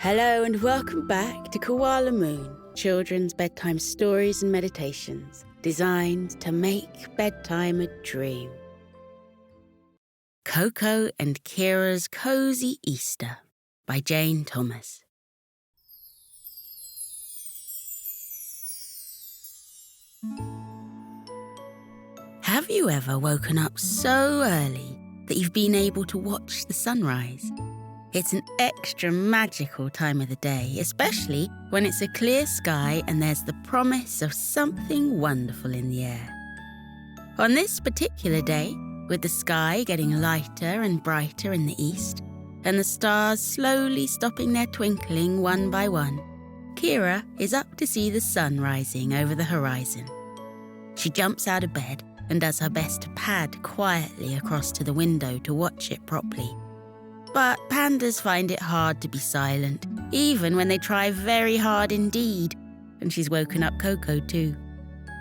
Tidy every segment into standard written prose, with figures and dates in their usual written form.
Hello and welcome back to Koala Moon, children's bedtime stories and meditations designed to make bedtime a dream. Koko and Kira's Cozy Easter by Jane Thomas. Have you ever woken up so early that you've been able to watch the sunrise? It's an extra magical time of the day, especially when it's a clear sky and there's the promise of something wonderful in the air. On this particular day, with the sky getting lighter and brighter in the east, and the stars slowly stopping their twinkling one by one, Kira is up to see the sun rising over the horizon. She jumps out of bed and does her best to pad quietly across to the window to watch it properly. But pandas find it hard to be silent, even when they try very hard indeed, and she's woken up Koko too.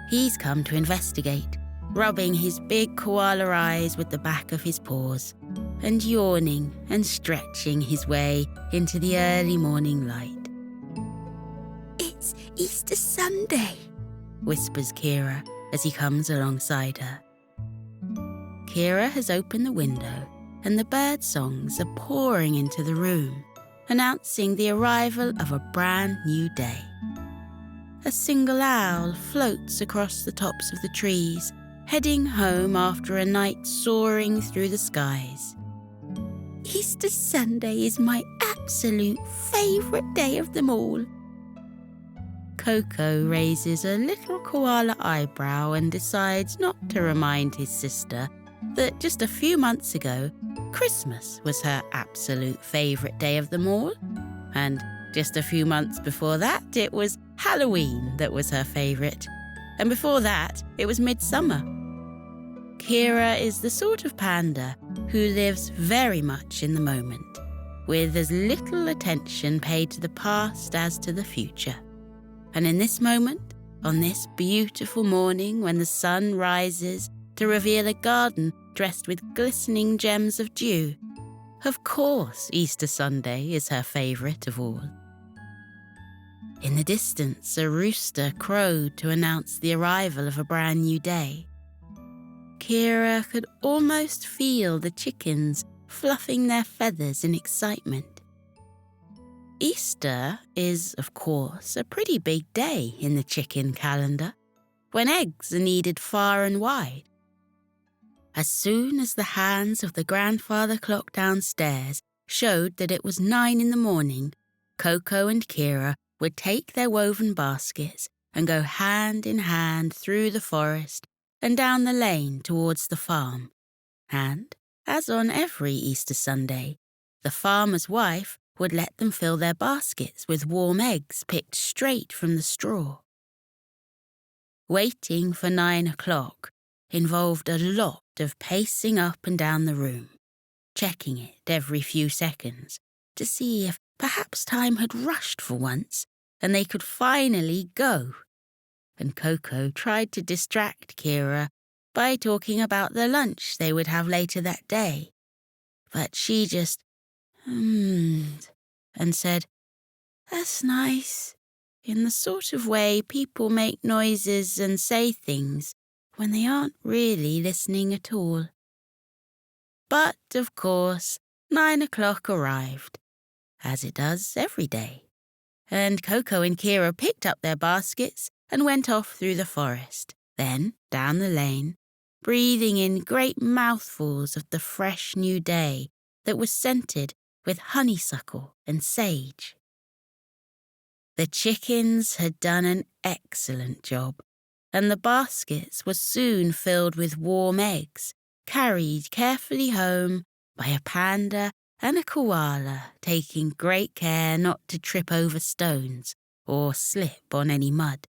He's come to investigate, rubbing his big koala eyes with the back of his paws, and yawning and stretching his way into the early morning light. "It's Easter Sunday," whispers Kira as he comes alongside her. Kira has opened the window, and the bird songs are pouring into the room, announcing the arrival of a brand new day. A single owl floats across the tops of the trees, heading home after a night soaring through the skies. "Easter Sunday is my absolute favourite day of them all." Koko raises a little koala eyebrow and decides not to remind his sister that just a few months ago, Christmas was her absolute favourite day of them all. And just a few months before that, it was Halloween that was her favourite. And before that, it was Midsummer. Kira is the sort of panda who lives very much in the moment, with as little attention paid to the past as to the future. And in this moment, on this beautiful morning when the sun rises to reveal a garden dressed with glistening gems of dew, of course Easter Sunday is her favourite of all. In the distance, a rooster crowed to announce the arrival of a brand new day. Kira could almost feel the chickens fluffing their feathers in excitement. Easter is, of course, a pretty big day in the chicken calendar, when eggs are needed far and wide. As soon as the hands of the grandfather clock downstairs showed that it was 9 in the morning, Koko and Kira would take their woven baskets and go hand in hand through the forest and down the lane towards the farm. And, as on every Easter Sunday, the farmer's wife would let them fill their baskets with warm eggs picked straight from the straw. Waiting for 9 o'clock involved a lot of pacing up and down the room, checking it every few seconds to see if perhaps time had rushed for once and they could finally go. And Koko tried to distract Kira by talking about the lunch they would have later that day, but she just hummed and said, "That's nice," in the sort of way people make noises and say things when they aren't really listening at all. But, of course, 9 o'clock arrived, as it does every day, and Koko and Kira picked up their baskets and went off through the forest, then down the lane, breathing in great mouthfuls of the fresh new day that was scented with honeysuckle and sage. The chickens had done an excellent job, and the baskets were soon filled with warm eggs, carried carefully home by a panda and a koala, taking great care not to trip over stones or slip on any mud.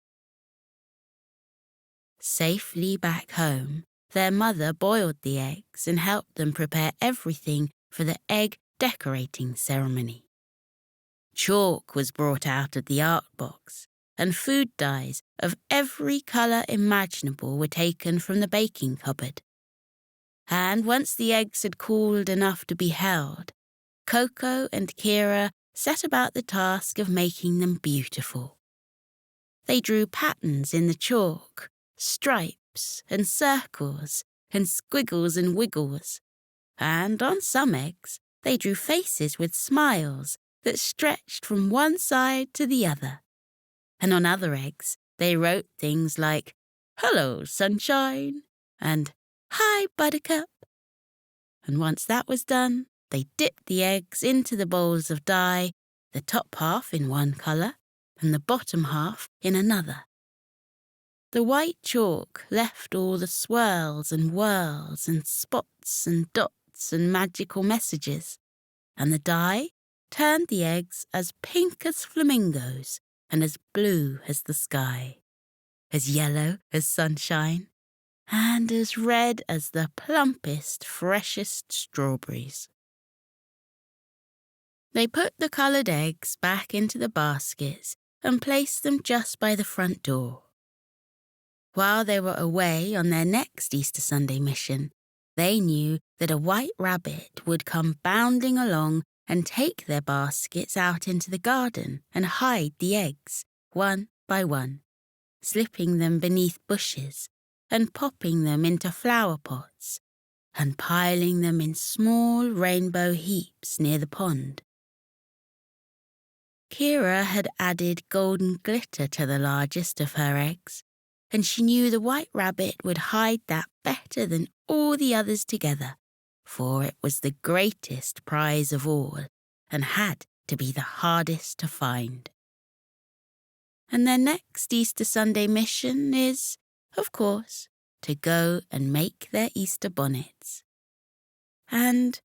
Safely back home, their mother boiled the eggs and helped them prepare everything for the egg decorating ceremony. Chalk was brought out of the art box, and food dyes of every colour imaginable were taken from the baking cupboard. And once the eggs had cooled enough to be held, Koko and Kira set about the task of making them beautiful. They drew patterns in the chalk, stripes and circles and squiggles and wiggles, and on some eggs they drew faces with smiles that stretched from one side to the other. And on other eggs they wrote things like, "Hello, sunshine," and "Hi, buttercup." And once that was done, they dipped the eggs into the bowls of dye, the top half in one colour and the bottom half in another. The white chalk left all the swirls and whirls and spots and dots and magical messages, and the dye turned the eggs as pink as flamingos and as blue as the sky, as yellow as sunshine, and as red as the plumpest, freshest strawberries. They put the coloured eggs back into the baskets and placed them just by the front door. While they were away on their next Easter Sunday mission, they knew that a white rabbit would come bounding along and take their baskets out into the garden and hide the eggs, one by one, slipping them beneath bushes and popping them into flower pots and piling them in small rainbow heaps near the pond. Kira had added golden glitter to the largest of her eggs, and she knew the white rabbit would hide that better than all the others together, for it was the greatest prize of all and had to be the hardest to find. And their next Easter Sunday mission is, of course, to go and make their Easter bonnets. And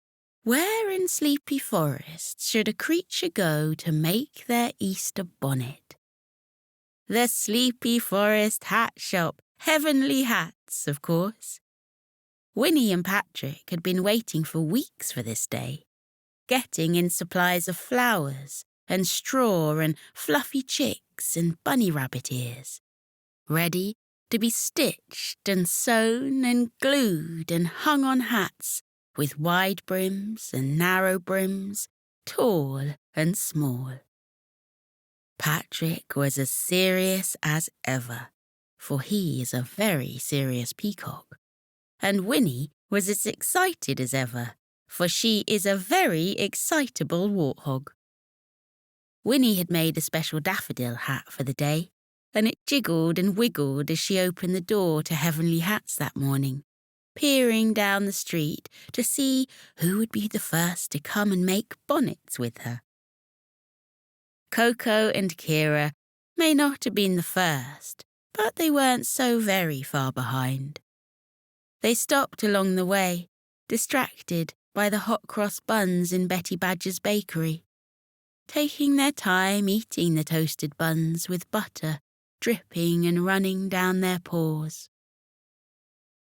where in Sleepy Forest should a creature go to make their Easter bonnet? The Sleepy Forest Hat Shop, Heavenly Hats, of course. Winnie and Patrick had been waiting for weeks for this day, getting in supplies of flowers and straw and fluffy chicks and bunny rabbit ears, ready to be stitched and sewn and glued and hung on hats with wide brims and narrow brims, tall and small. Patrick was as serious as ever, for he is a very serious peacock, and Winnie was as excited as ever, for she is a very excitable warthog. Winnie had made a special daffodil hat for the day, and it jiggled and wiggled as she opened the door to Heavenly Hats that morning, peering down the street to see who would be the first to come and make bonnets with her. Koko and Kira may not have been the first, but they weren't so very far behind. They stopped along the way, distracted by the hot cross buns in Betty Badger's bakery, taking their time eating the toasted buns with butter dripping and running down their paws.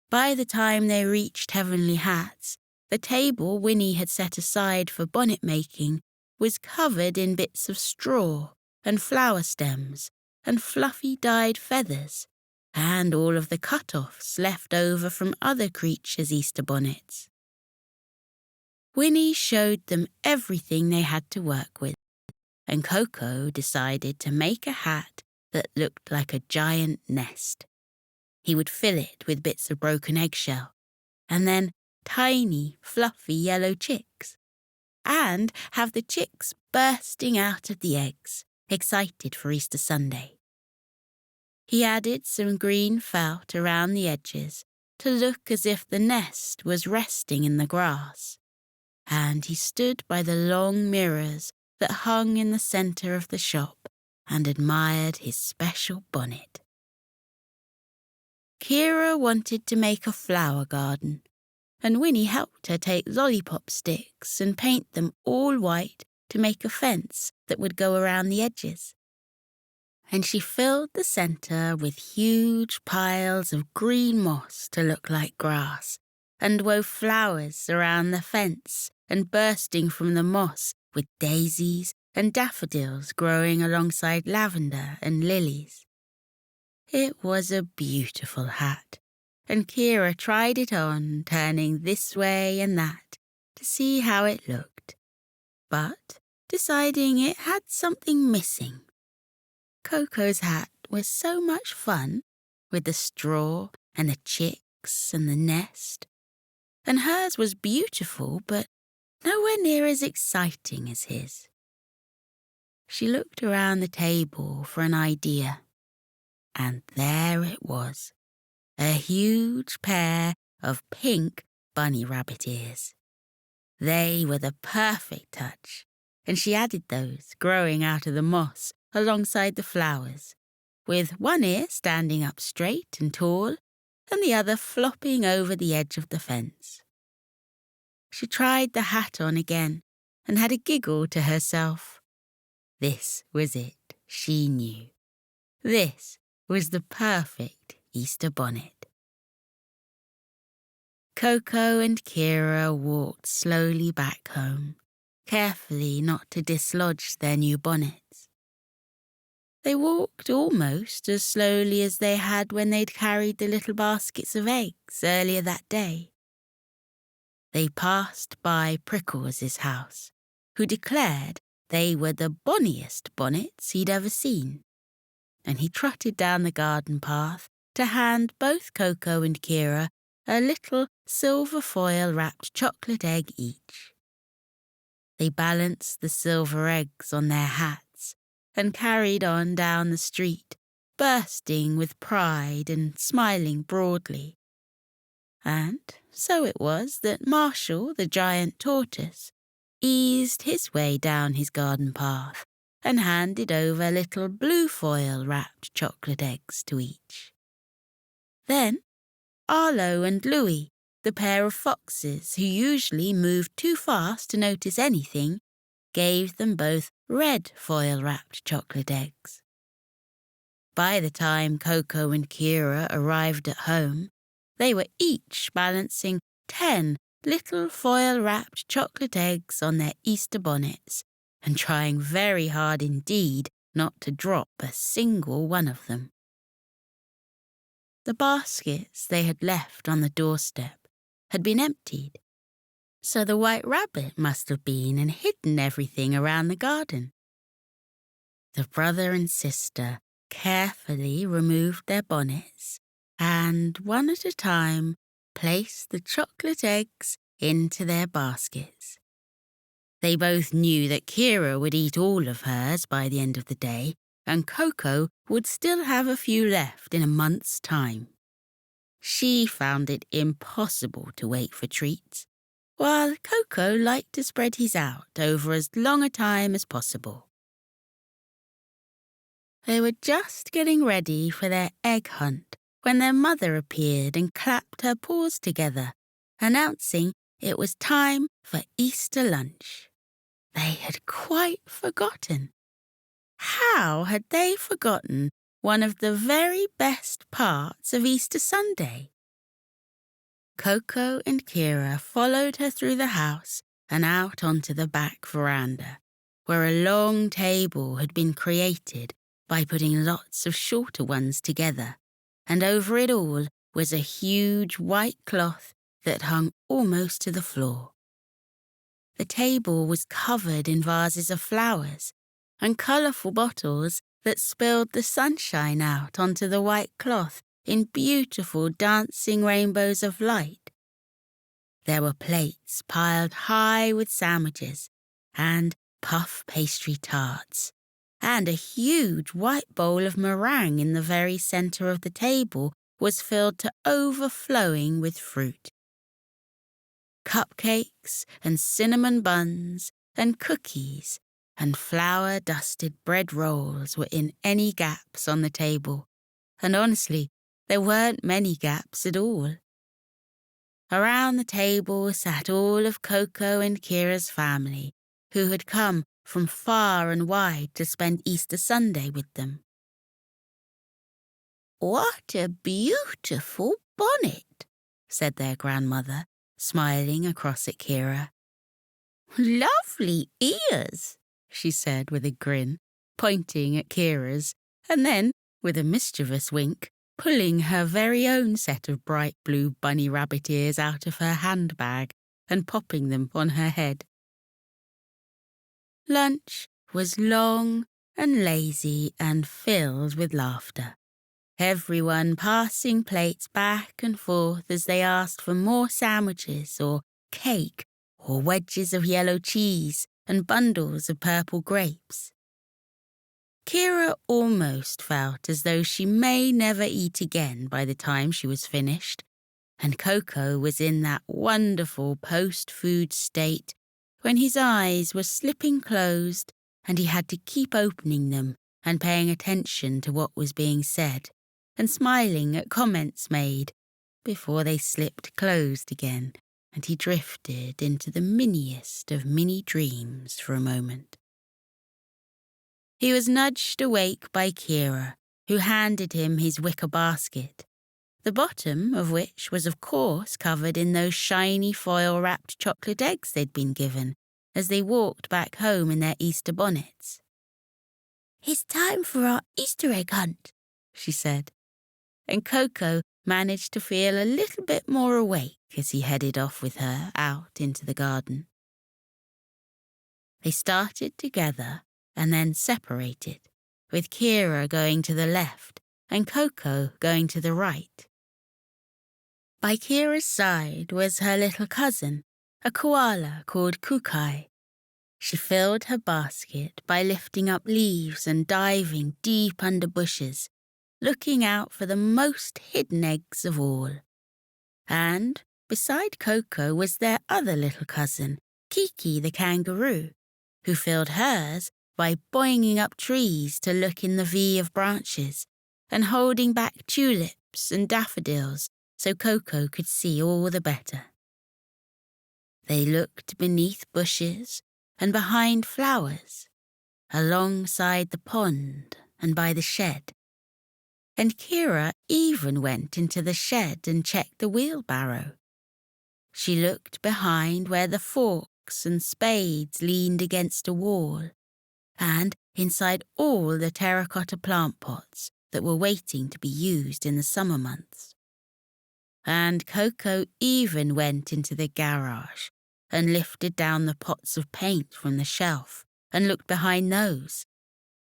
By the time they reached Heavenly Hats, the table Winnie had set aside for bonnet making was covered in bits of straw and flower stems and fluffy dyed feathers, and all of the cut-offs left over from other creatures' Easter bonnets. Winnie showed them everything they had to work with, and Koko decided to make a hat that looked like a giant nest. He would fill it with bits of broken eggshell, and then tiny, fluffy yellow chicks, and have the chicks bursting out of the eggs, excited for Easter Sunday. He added some green felt around the edges to look as if the nest was resting in the grass, and he stood by the long mirrors that hung in the centre of the shop and admired his special bonnet. Kira wanted to make a flower garden, and Winnie helped her take lollipop sticks and paint them all white to make a fence that would go around the edges. And she filled the centre with huge piles of green moss to look like grass, and wove flowers around the fence and bursting from the moss with daisies and daffodils growing alongside lavender and lilies. It was a beautiful hat, and Kira tried it on, turning this way and that to see how it looked. But deciding it had something missing. Koko's hat was so much fun, with the straw and the chicks and the nest, and hers was beautiful but nowhere near as exciting as his. She looked around the table for an idea, and there it was, a huge pair of pink bunny rabbit ears. They were the perfect touch, and she added those growing out of the moss alongside the flowers, with one ear standing up straight and tall and the other flopping over the edge of the fence. She tried the hat on again and had a giggle to herself. This was it, she knew. This was the perfect Easter bonnet. Koko and Kira walked slowly back home, carefully not to dislodge their new bonnets. They walked almost as slowly as they had when they'd carried the little baskets of eggs earlier that day. They passed by Prickles' house, who declared they were the bonniest bonnets he'd ever seen, and he trotted down the garden path to hand both Koko and Kira a little silver foil-wrapped chocolate egg each. They balanced the silver eggs on their hats and carried on down the street, bursting with pride and smiling broadly. And so it was that Marshall, the giant tortoise, eased his way down his garden path and handed over little blue foil-wrapped chocolate eggs to each. Then Arlo and Louie, the pair of foxes who usually moved too fast to notice anything, gave them both red foil-wrapped chocolate eggs. By the time Koko and Kira arrived at home, they were each balancing 10 little foil-wrapped chocolate eggs on their Easter bonnets and trying very hard indeed not to drop a single one of them. The baskets they had left on the doorstep had been emptied, so the White Rabbit must have been and hidden everything around the garden. The brother and sister carefully removed their bonnets and, one at a time, placed the chocolate eggs into their baskets. They both knew that Kira would eat all of hers by the end of the day, and Koko would still have a few left in a month's time. She found it impossible to wait for treats, while Koko liked to spread his out over as long a time as possible. They were just getting ready for their egg hunt when their mother appeared and clapped her paws together, announcing it was time for Easter lunch. They had quite forgotten. How had they forgotten one of the very best parts of Easter Sunday? Koko and Kira followed her through the house and out onto the back veranda, where a long table had been created by putting lots of shorter ones together, and over it all was a huge white cloth that hung almost to the floor. The table was covered in vases of flowers and colourful bottles that spilled the sunshine out onto the white cloth in beautiful dancing rainbows of light. There were plates piled high with sandwiches and puff pastry tarts, and a huge white bowl of meringue in the very centre of the table was filled to overflowing with fruit. Cupcakes and cinnamon buns and cookies and flour-dusted bread rolls were in any gaps on the table, and honestly, there weren't many gaps at all. Around the table sat all of Koko and Kira's family, who had come from far and wide to spend Easter Sunday with them. "What a beautiful bonnet," said their grandmother, smiling across at Kira. "Lovely ears," she said with a grin, pointing at Kira's, and then, with a mischievous wink, pulling her very own set of bright blue bunny rabbit ears out of her handbag and popping them on her head. Lunch was long and lazy and filled with laughter. Everyone passing plates back and forth as they asked for more sandwiches or cake or wedges of yellow cheese and bundles of purple grapes. Kira almost felt as though she may never eat again by the time she was finished, and Koko was in that wonderful post-food state when his eyes were slipping closed and he had to keep opening them and paying attention to what was being said and smiling at comments made before they slipped closed again and he drifted into the miniest of mini dreams for a moment. He was nudged awake by Kira, who handed him his wicker basket, the bottom of which was of course covered in those shiny foil-wrapped chocolate eggs they'd been given as they walked back home in their Easter bonnets. "It's time for our Easter egg hunt," she said, and Koko managed to feel a little bit more awake as he headed off with her out into the garden. They started together and then separated, with Kira going to the left and Koko going to the right. By Kira's side was her little cousin, a koala called Kukai. She filled her basket by lifting up leaves and diving deep under bushes, looking out for the most hidden eggs of all. And beside Koko was their other little cousin, Kiki the kangaroo, who filled hers by boinging up trees to look in the V of branches and holding back tulips and daffodils so Koko could see all the better. They looked beneath bushes and behind flowers, alongside the pond and by the shed. And Kira even went into the shed and checked the wheelbarrow. She looked behind where the forks and spades leaned against a wall, and inside all the terracotta plant pots that were waiting to be used in the summer months. And Koko even went into the garage and lifted down the pots of paint from the shelf and looked behind those,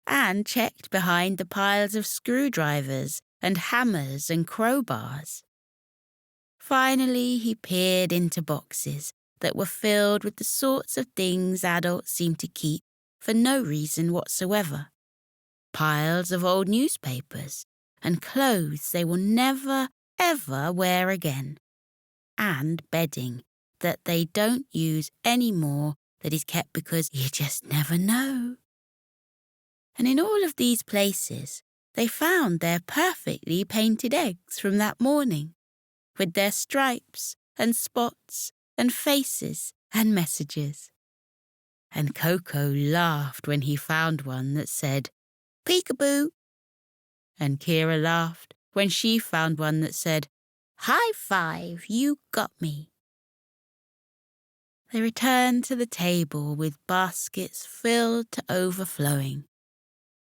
and checked behind the piles of screwdrivers and hammers and crowbars. Finally, he peered into boxes that were filled with the sorts of things adults seem to keep for no reason whatsoever. Piles of old newspapers and clothes they will never, ever wear again. And bedding that they don't use anymore that is kept because you just never know. And in all of these places, they found their perfectly painted eggs from that morning, with their stripes and spots and faces and messages. And Koko laughed when he found one that said, "Peekaboo." And Kira laughed when she found one that said, "High five, you got me." They returned to the table with baskets filled to overflowing.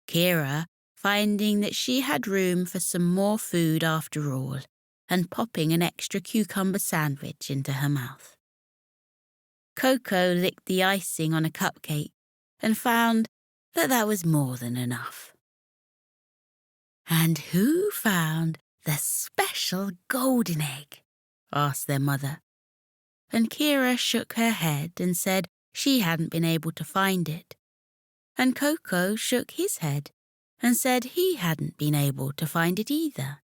Kira finding that she had room for some more food after all, and popping an extra cucumber sandwich into her mouth. Koko licked the icing on a cupcake and found that that was more than enough. "And who found the special golden egg?" asked their mother. And Kira shook her head and said she hadn't been able to find it. And Koko shook his head and said he hadn't been able to find it either.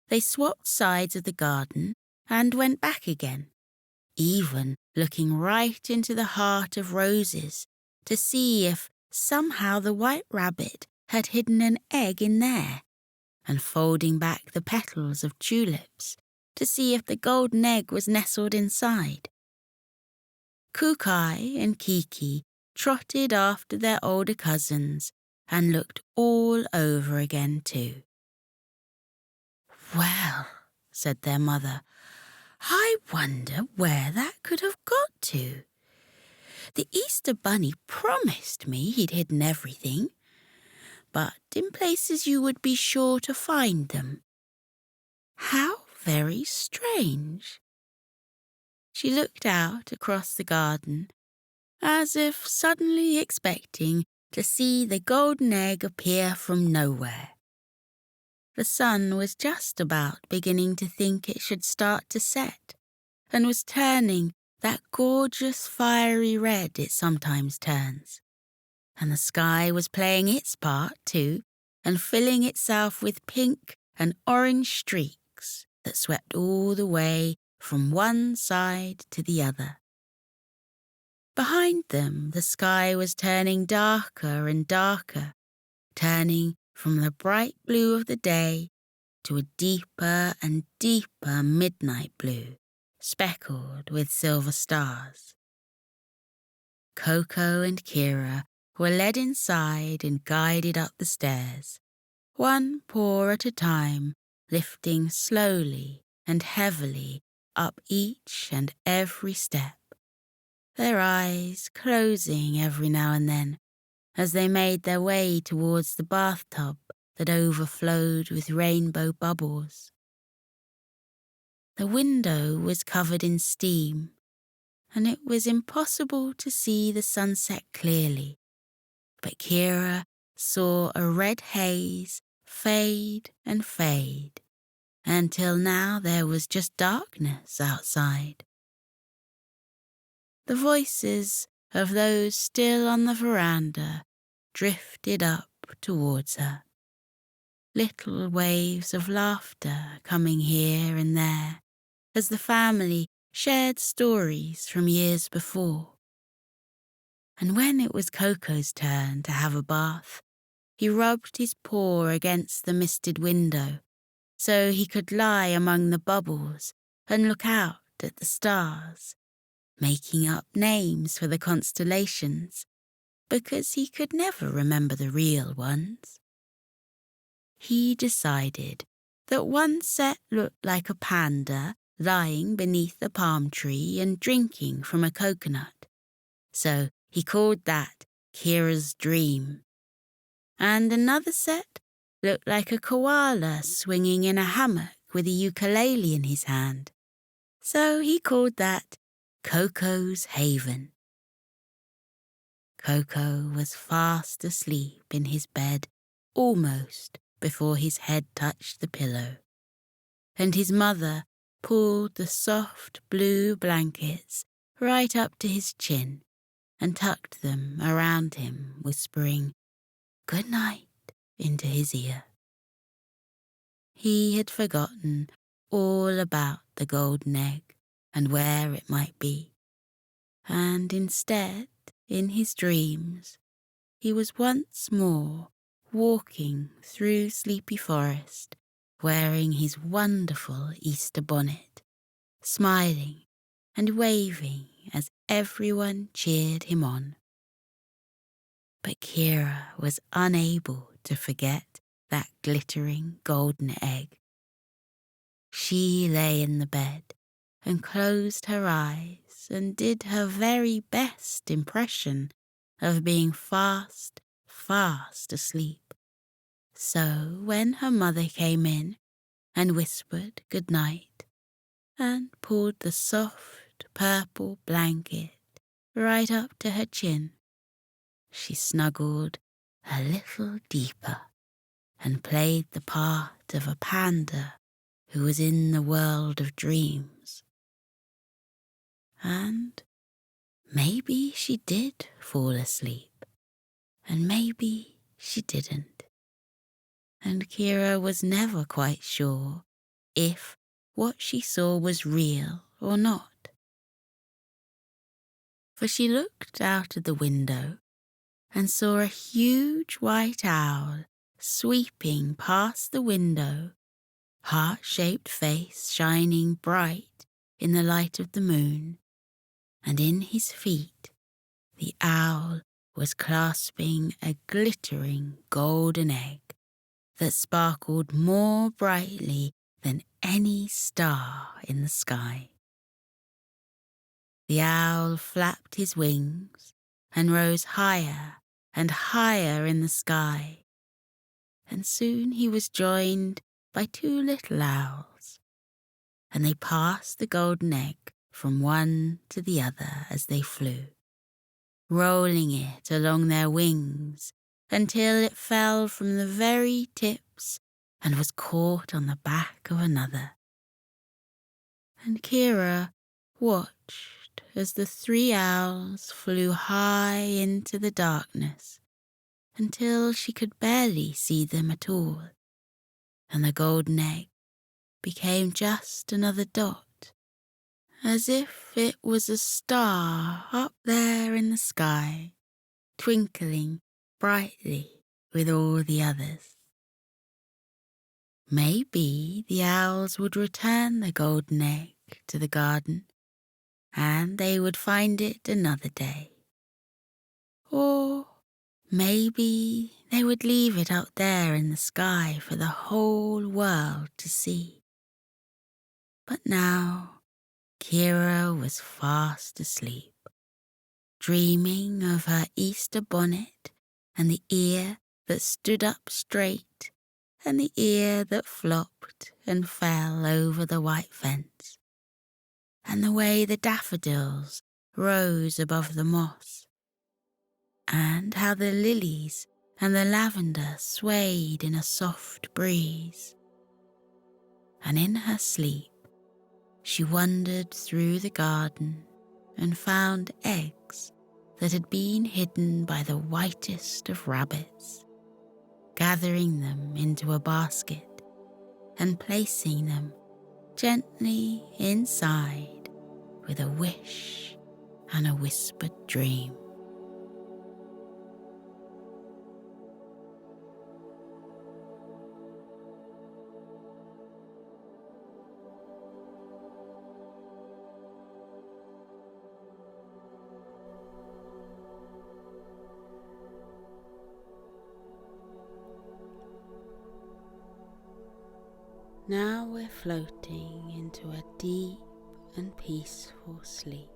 They swapped sides of the garden and went back again, even looking right into the heart of roses to see if somehow the white rabbit had hidden an egg in there, and folding back the petals of tulips to see if the golden egg was nestled inside. Kukai and Kiki trotted after their older cousins and looked all over again too. "Well," said their mother, "I wonder where that could have got to. The Easter Bunny promised me he'd hidden everything, but in places you would be sure to find them. How very strange." She looked out across the garden as if suddenly expecting to see the golden egg appear from nowhere. The sun was just about beginning to think it should start to set, and was turning that gorgeous fiery red it sometimes turns. And the sky was playing its part too, and filling itself with pink and orange streaks that swept all the way from one side to the other. Behind them, the sky was turning darker and darker, turning from the bright blue of the day to a deeper and deeper midnight blue, speckled with silver stars. Koko and Kira were led inside and guided up the stairs, one paw at a time, lifting slowly and heavily up each and every step, their eyes closing every now and then as they made their way towards the bathtub that overflowed with rainbow bubbles. The window was covered in steam, and it was impossible to see the sunset clearly, but Kira saw a red haze fade and fade, until now there was just darkness outside. The voices of those still on the veranda drifted up towards her, little waves of laughter coming here and there as the family shared stories from years before. And when it was Koko's turn to have a bath, he rubbed his paw against the misted window so he could lie among the bubbles and look out at the stars, making up names for the constellations, because he could never remember the real ones. He decided that one set looked like a panda lying beneath a palm tree and drinking from a coconut, so he called that Kira's dream. And another set looked like a koala swinging in a hammock with a ukulele in his hand, so he called that Koko's haven. Koko was fast asleep in his bed almost before his head touched the pillow, and his mother pulled the soft blue blankets right up to his chin and tucked them around him, whispering "Good night" into his ear. He had forgotten all about the golden egg and where it might be, and instead, in his dreams, he was once more walking through Sleepy Forest, wearing his wonderful Easter bonnet, smiling and waving as everyone cheered him on. But Kira was unable to forget that glittering golden egg. She lay in the bed and closed her eyes and did her very best impression of being fast asleep. So when her mother came in and whispered good night and pulled the soft purple blanket right up to her chin, she snuggled a little deeper and played the part of a panda who was in the world of dreams. And maybe she did fall asleep, and maybe she didn't. And Kira was never quite sure if what she saw was real or not. For she looked out of the window and saw a huge white owl sweeping past the window, heart-shaped face shining bright in the light of the moon, and in his feet the owl was clasping a glittering golden egg that sparkled more brightly than any star in the sky. The owl flapped his wings and rose higher and higher in the sky, and soon he was joined by two little owls, and they passed the golden egg from one to the other as they flew. rolling it along their wings until it fell from the very tips and was caught on the back of another. And Kira watched as the 3 owls flew high into the darkness until she could barely see them at all, and the golden egg became just another dot, as if it was a star up there in the sky, twinkling brightly with all the others. Maybe the owls would return the golden egg to the garden, and they would find it another day. Or maybe they would leave it out there in the sky for the whole world to see. But now Kira was fast asleep, dreaming of her Easter bonnet and the ear that stood up straight and the ear that flopped and fell over the white fence, and the way the daffodils rose above the moss, and how the lilies and the lavender swayed in a soft breeze. And in her sleep, she wandered through the garden and found eggs that had been hidden by the whitest of rabbits, gathering them into a basket and placing them gently inside with a wish and a whispered dream. Now we're floating into a deep and peaceful sleep.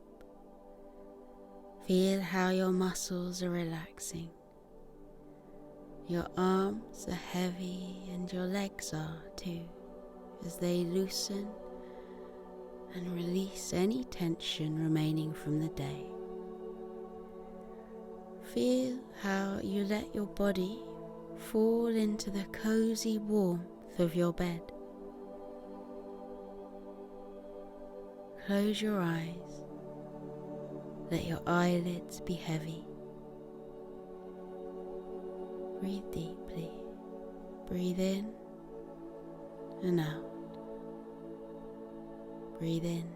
Feel how your muscles are relaxing. Your arms are heavy and your legs are too, as they loosen and release any tension remaining from the day. Feel how you let your body fall into the cozy warmth of your bed. Close your eyes. Let your eyelids be heavy. Breathe deeply. Breathe in and out. Breathe in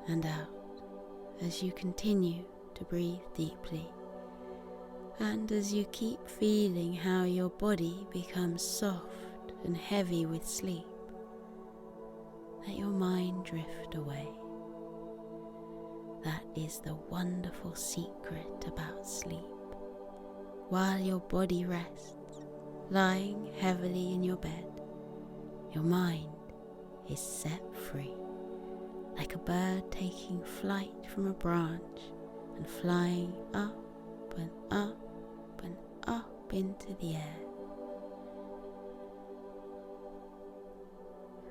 and out as you continue to breathe deeply, and as you keep feeling how your body becomes soft and heavy with sleep. Let your mind drift away. That is the wonderful secret about sleep. While your body rests, lying heavily in your bed, your mind is set free, like a bird taking flight from a branch and flying up and up and up into the air.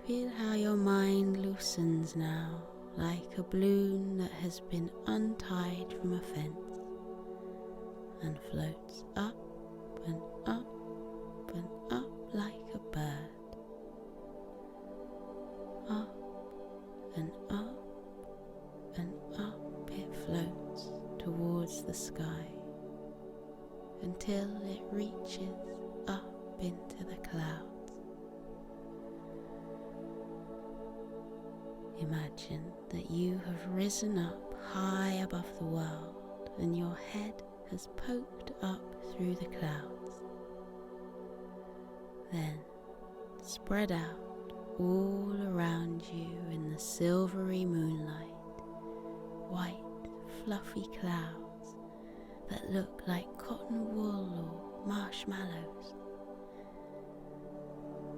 Feel how your mind loosens now, like a balloon that has been untied from a fence, and floats up and up and up like a bird. Up and up and up it floats towards the sky until it reaches up into the clouds. Imagine that you have risen up high above the world and your head has poked up through the clouds. Then spread out all around you in the silvery moonlight, white fluffy clouds that look like cotton wool or marshmallows.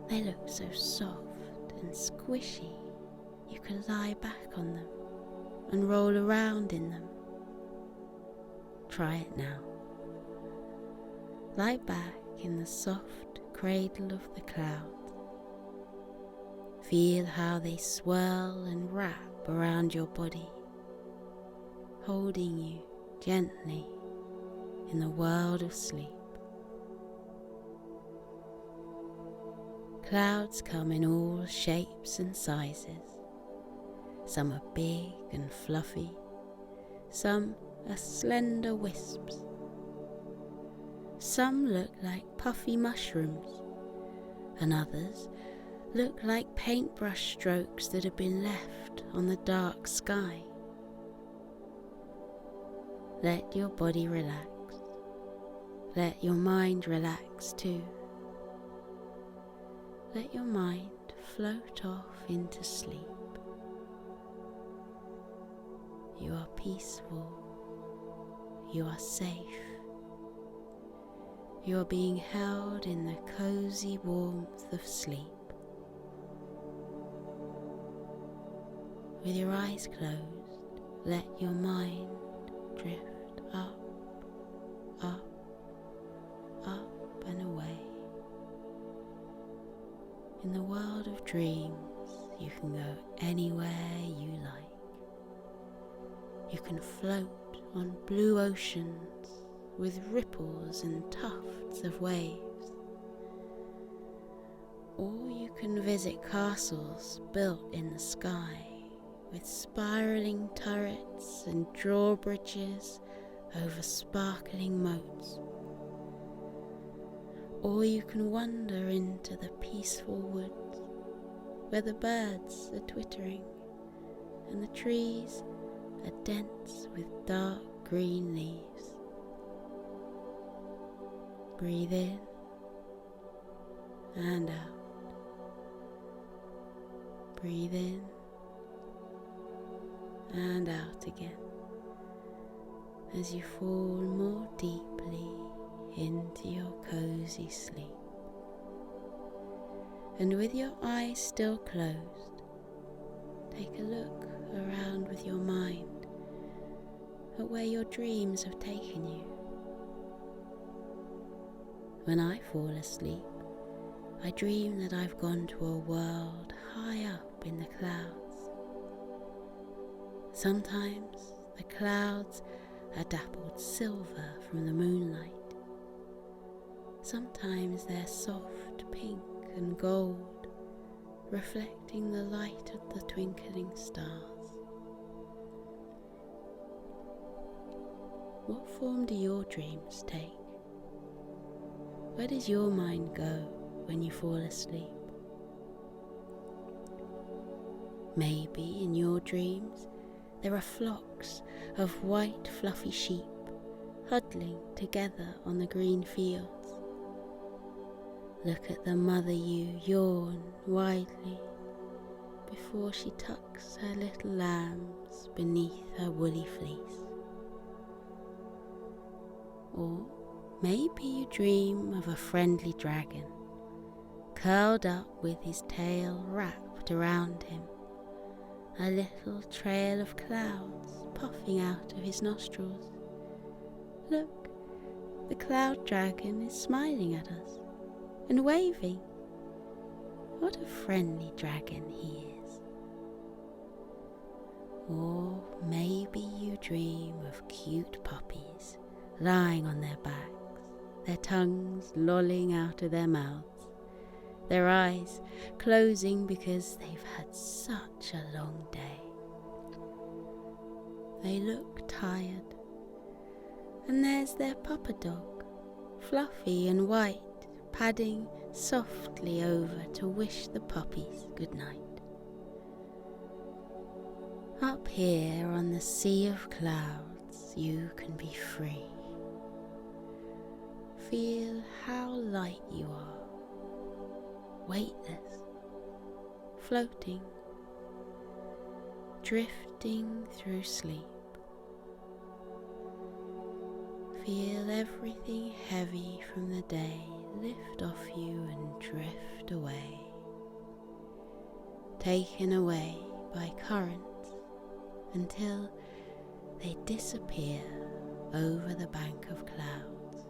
They look so soft and squishy. You can lie back on them and roll around in them. Try it now. Lie back in the soft cradle of the clouds. Feel how they swirl and wrap around your body, holding you gently in the world of sleep. Clouds come in all shapes and sizes. Some are big and fluffy, some are slender wisps. Some look like puffy mushrooms, and others look like paintbrush strokes that have been left on the dark sky. Let your body relax. Let your mind relax too. Let your mind float off into sleep. You are peaceful. You are safe. You are being held in the cozy warmth of sleep. With your eyes closed, let your mind drift up, up, up and away. In the world of dreams, you can go anywhere you like. You can float on blue oceans with ripples and tufts of waves. Or you can visit castles built in the sky with spiraling turrets and drawbridges over sparkling moats. Or you can wander into the peaceful woods where the birds are twittering and the trees are dense with dark green leaves. Breathe in and out. Breathe in and out again as you fall more deeply into your cozy sleep. And with your eyes still closed, take a look around with your mind at where your dreams have taken you. When I fall asleep, I dream that I've gone to a world high up in the clouds. Sometimes the clouds are dappled silver from the moonlight. Sometimes they're soft pink and gold, reflecting the light of the twinkling stars. What form do your dreams take? Where does your mind go when you fall asleep? Maybe in your dreams there are flocks of white fluffy sheep huddling together on the green fields. Look at the mother ewe yawn widely before she tucks her little lambs beneath her woolly fleece. Or maybe you dream of a friendly dragon, curled up with his tail wrapped around him, a little trail of clouds puffing out of his nostrils. Look, the cloud dragon is smiling at us and waving. What a friendly dragon he is. Or maybe you dream of cute puppies lying on their backs, their tongues lolling out of their mouths, their eyes closing because they've had such a long day. They look tired, and there's their papa dog, fluffy and white, padding softly over to wish the puppies good night. Up here on the sea of clouds, you can be free. Feel how light you are, weightless, floating, drifting through sleep. Feel everything heavy from the day lift off you and drift away, taken away by currents until they disappear over the bank of clouds.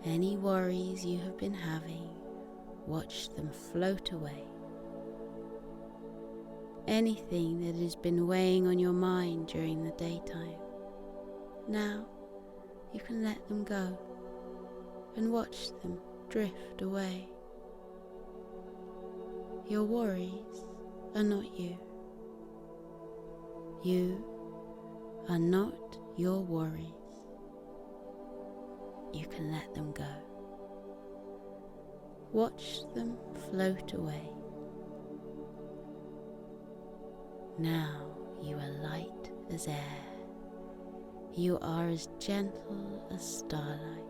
Any worries you have been having, watch them float away. anything that has been weighing on your mind during the daytime. Now you can let them go and watch them drift away. Your worries are not you. You are not your worries. You can let them go. Watch them float away. Now you are light as air. You are as gentle as starlight.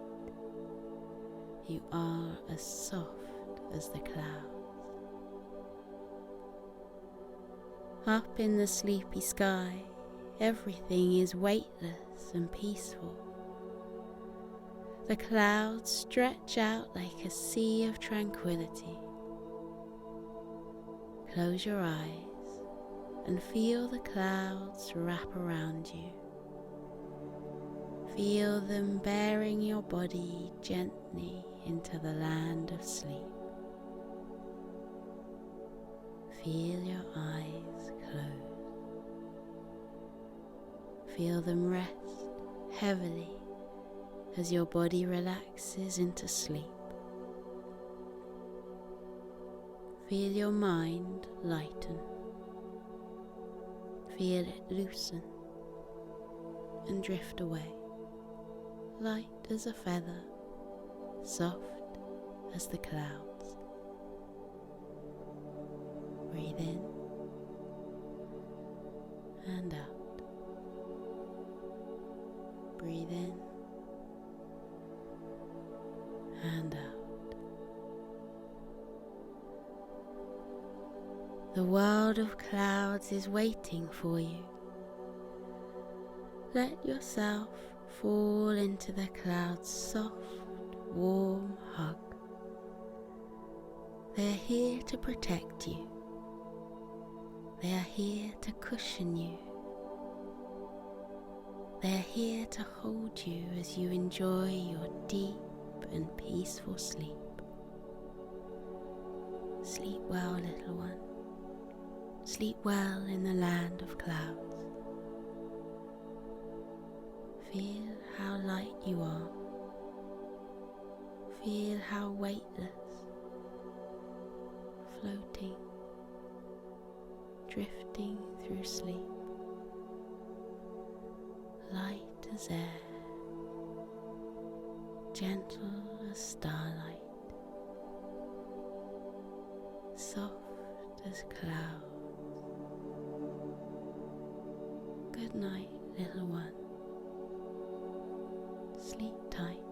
You are as soft as the clouds. Up in the sleepy sky, everything is weightless and peaceful. The clouds stretch out like a sea of tranquility. Close your eyes and feel the clouds wrap around you. Feel them bearing your body gently into the land of sleep. Feel your eyes close. Feel them rest heavily as your body relaxes into sleep. Feel your mind lighten. Feel it loosen and drift away, light as a feather, soft as the clouds. Breathe in and out. Breathe in and out. The world of clouds is waiting for you. Let yourself fall into the clouds' soft, warm hug. They are here to protect you. They are here to cushion you. They are here to hold you as you enjoy your deep and peaceful sleep. Sleep well, little one. Sleep well in the land of clouds. Feel how light you are. Feel how weightless, floating, drifting through sleep, light as air, gentle as starlight, soft as clouds. Good night, little one. Sleep tight.